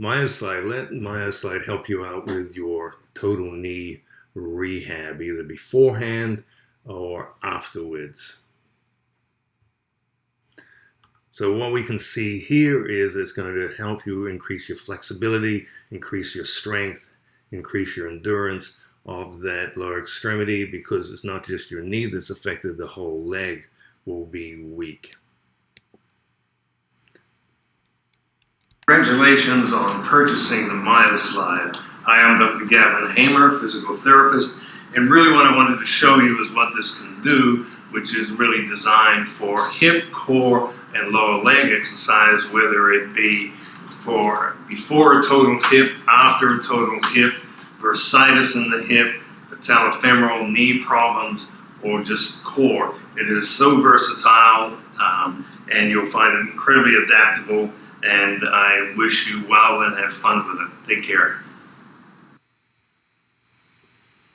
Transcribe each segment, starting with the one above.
MyoSlide, let MyoSlide help you out with your total knee rehab, either beforehand or afterwards. So what we can see here is it's going to help you increase your flexibility, increase your strength, increase your endurance of that lower extremity, because it's not just your knee that's affected, the whole leg will be weak. Congratulations on purchasing the MyoSlide. Hi, I'm Dr. Gavin Hamer, physical therapist, and really what I wanted to show you is what this can do, which is really designed for hip, core, and lower leg exercise, whether it be for before a total hip, after a total hip, bursitis in the hip, patellofemoral knee problems, or just core. It is so versatile, and you'll find it incredibly adaptable, and I wish you well and have fun with it. Take care.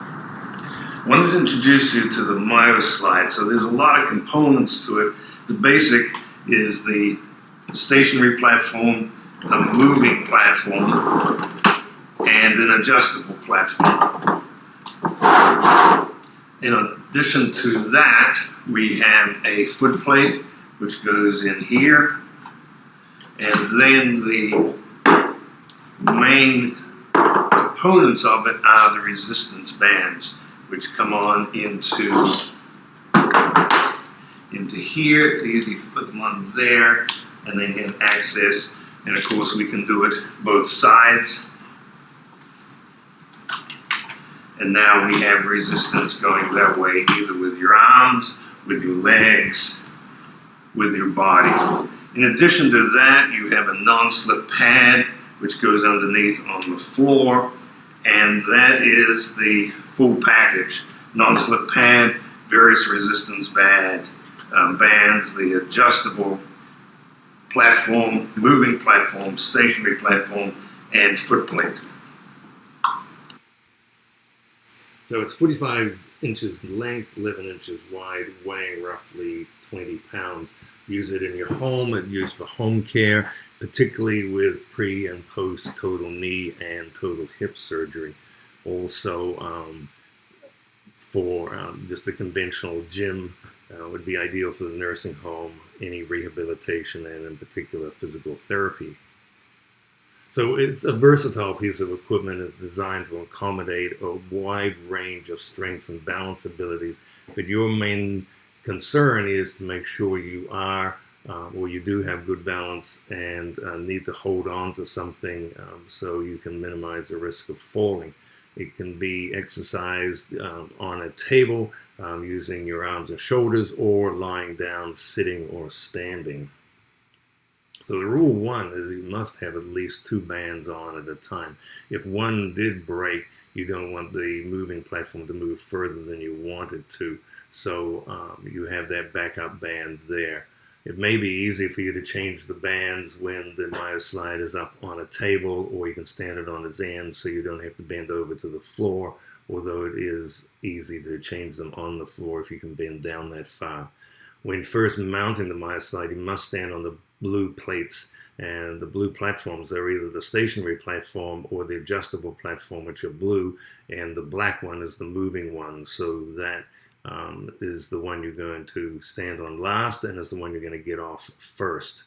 I wanted to introduce you to the MyoSlide. So there's a lot of components to it. The basic is the stationary platform, a moving platform, and an adjustable platform. In addition to that, we have a foot plate which goes in here, and then the main components of it are the resistance bands, which come on into here. It's easy to put them on there, and then hit access. And of course, we can do it both sides. And now we have resistance going that way, either with your arms, with your legs, with your body. In addition to that, you have a non-slip pad, which goes underneath on the floor, and that is the full package. Non-slip pad, various resistance bands, the adjustable platform, moving platform, stationary platform, and foot plate. So it's 45 inches in length, 11 inches wide, weighing roughly 20 pounds. Use it in your home. It's used for home care, particularly with pre and post total knee and total hip surgery. Also, for just a conventional gym would be ideal for the nursing home, any rehabilitation, and in particular physical therapy. So it's a versatile piece of equipment. It's designed to accommodate a wide range of strengths and balance abilities, but your main concern is to make sure you are, or you do have good balance and need to hold on to something so you can minimize the risk of falling. It can be exercised on a table using your arms and shoulders, or lying down, sitting, or standing. So the rule one is you must have at least 2 bands on at a time. If one did break, you don't want the moving platform to move further than you want it to. So you have that backup band there. It may be easy for you to change the bands when the MyoSlide is up on a table, or you can stand it on its end so you don't have to bend over to the floor, although it is easy to change them on the floor if you can bend down that far. When first mounting the MyoSlide, you must stand on the blue plates, and the blue platforms are either the stationary platform or the adjustable platform, which are blue, and the black one is the moving one. So that is the one you're going to stand on last, and is the one you're going to get off first.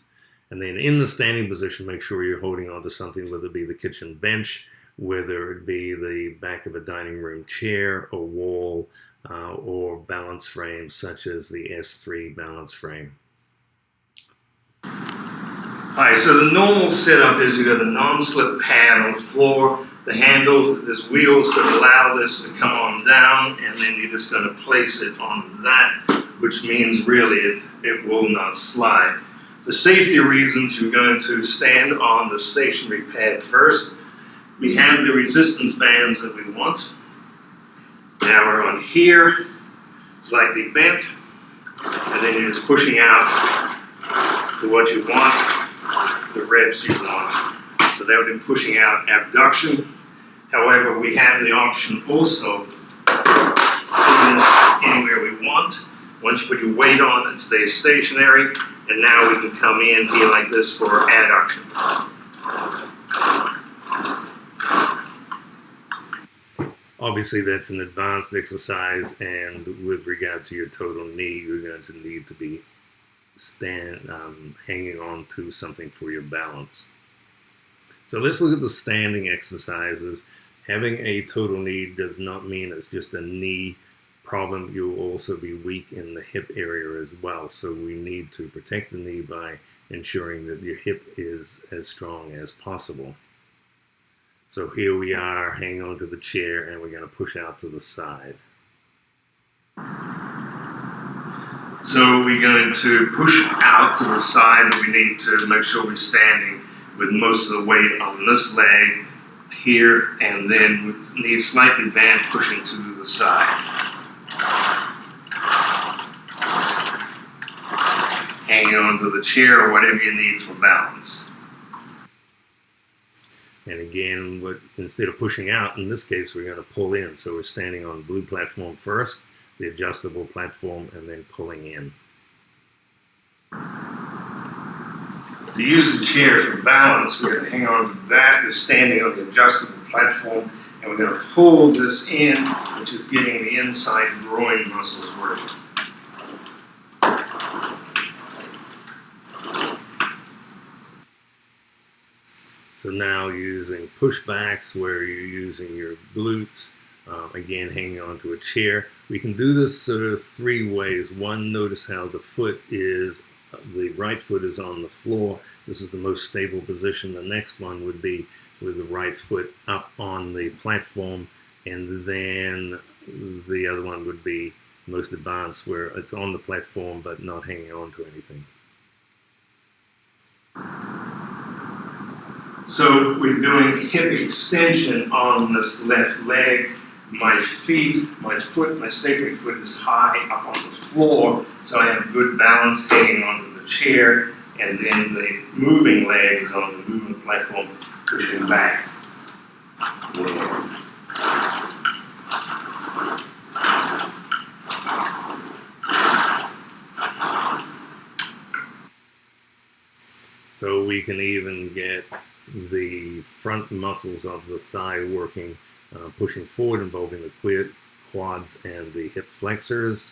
And then in the standing position, make sure you're holding onto something, whether it be the kitchen bench, whether it be the back of a dining room chair, a wall, or balance frames such as the S3 balance frame. Alright, so the normal setup is you've got a non-slip pad on the floor, the handle, there's wheels that allow this to come on down, and then you're just going to place it on that, which means really it will not slide. For safety reasons, you're going to stand on the stationary pad first. We have the resistance bands that we want. Now we're on here, slightly bent, and then you're just pushing out to what you want, the reps you want. So that would be pushing out abduction. However, we have the option also to put this anywhere we want. Once you put your weight on, it stays stationary, and now we can come in here like this for adduction. Obviously, that's an advanced exercise, and with regard to your total knee, you're going to need to be hanging on to something for your balance. So let's look at the standing exercises. Having a total knee does not mean it's just a knee problem. You'll also be weak in the hip area as well. So we need to protect the knee by ensuring that your hip is as strong as possible. So here we are, hanging onto the chair, and we're going to push out to the side. So we're going to push out to the side, and we need to make sure we're standing with most of the weight on this leg here, and then with knees slightly bent, pushing to the side. Hanging onto the chair or whatever you need for balance. And again, instead of pushing out, in this case, we're going to pull in. So we're standing on the blue platform first, the adjustable platform, and then pulling in. To use the chair for balance, we're going to hang on to that. We're standing on the adjustable platform, and we're going to pull this in, which is getting the inside groin muscles working. So now using pushbacks where you're using your glutes, again hanging onto a chair. We can do this sort of three ways. One, notice how the right foot is on the floor. This is the most stable position. The next one would be with the right foot up on the platform, and then the other one would be most advanced where it's on the platform but not hanging on to anything. So we're doing hip extension on this left leg. My foot, my stapling foot is high up on the floor, so I have good balance hanging onto the chair, and then the moving leg is on the moving platform, pushing back. So we can even get the front muscles of the thigh working, pushing forward, involving the quads and the hip flexors.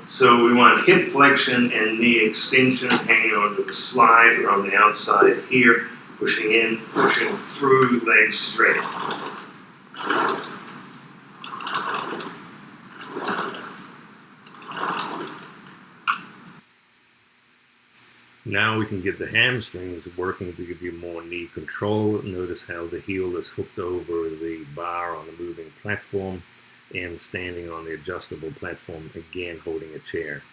So we want hip flexion and knee extension, hanging onto the slide or on the outside here, pushing in, pushing through, legs straight. Now we can get the hamstrings working to give you more knee control. Notice how the heel is hooked over the bar on the moving platform and standing on the adjustable platform, again holding a chair.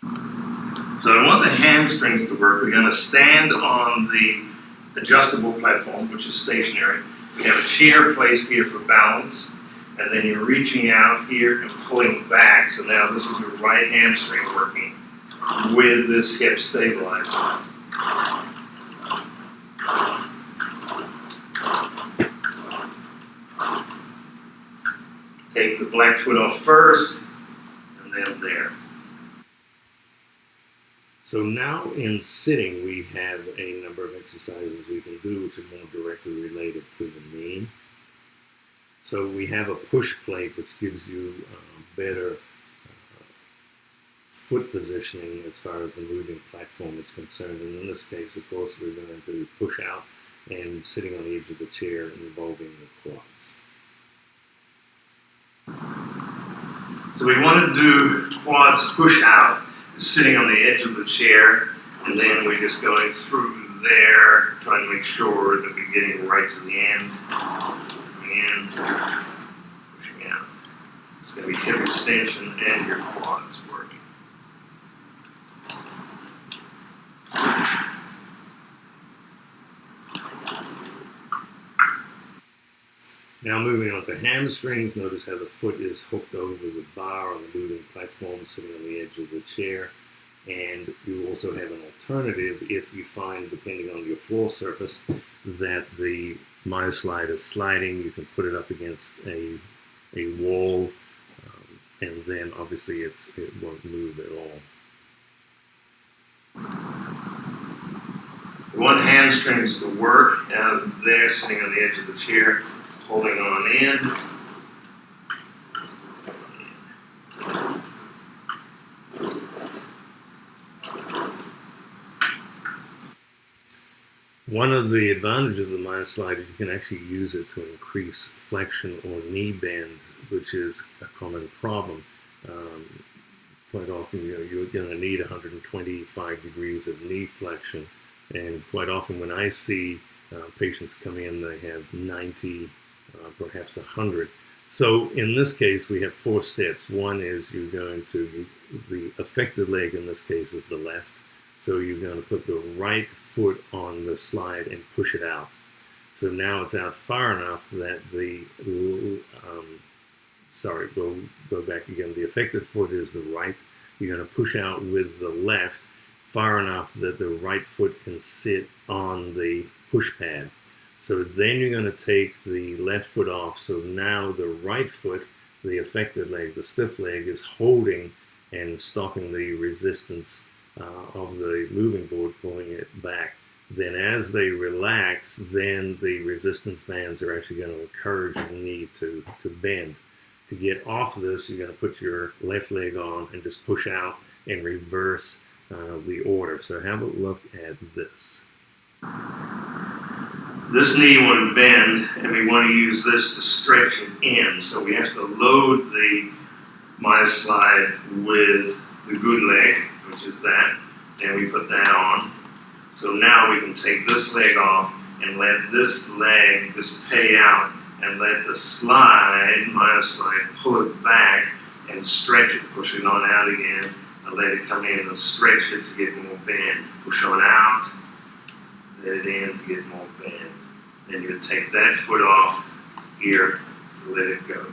So I want the hamstrings to work. We're going to stand on the adjustable platform, which is stationary. We have a chair placed here for balance, and then you're reaching out here and pulling back. So now this is your right hamstring working with this hip stabilizer. Take the black foot off first, and then there. So now in sitting, we have a number of exercises we can do which are more directly related to the knee. So we have a push plate, which gives you better foot positioning as far as the moving platform is concerned. And in this case, of course, we're going to push out and sitting on the edge of the chair involving the quads. So we want to do quads push out, sitting on the edge of the chair, and then we're just going through there, trying to make sure that we're getting right to the end. Coming in, pushing out. It's going to be hip extension and your quads working. Now moving on to hamstrings, notice how the foot is hooked over the bar on the moving platform, sitting on the edge of the chair. And you also have an alternative if you find, depending on your floor surface, that the MyoSlide is sliding. You can put it up against a wall, and then obviously it won't move at all. One hand hamstrings to work. They're sitting on the edge of the chair, holding on in. One of the advantages of MyoSlide is you can actually use it to increase flexion or knee bend, which is a common problem. Quite often you're going to need 125 degrees of knee flexion, and quite often when I see patients come in, they have 90, perhaps 100. So in this case, we have 4 steps. One is you're going to, the affected leg in this case is the left. So you're going to put the right foot on the slide and push it out. So now it's out far enough that the, go back again. The affected foot is the right. You're going to push out with the left far enough that the right foot can sit on the push pad. So then you're going to take the left foot off. So now the right foot, the affected leg, the stiff leg, is holding and stopping the resistance of the moving board, pulling it back. Then as they relax, then the resistance bands are actually going to encourage the knee to bend. To get off of this, you're going to put your left leg on and just push out and reverse the order. So have a look at this. This knee won't bend, and we want to use this to stretch it in. So we have to load the MyoSlide with the good leg, which is that, and we put that on. So now we can take this leg off and let this leg just pay out and let the MyoSlide pull it back and stretch it, push it on out again, and let it come in and stretch it to get more bend. Push on out, let it in to get more bend. Then you take that foot off here to let it go.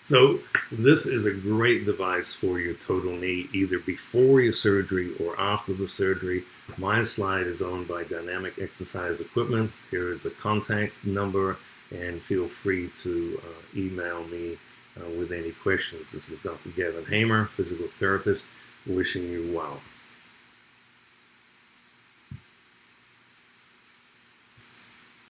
So this is a great device for your total knee, either before your surgery or after the surgery. MyoSlide is owned by Dynamic Exercise Equipment. Here is the contact number, and feel free to email me with any questions. This is Dr. Gavin Hamer, physical therapist, wishing you well.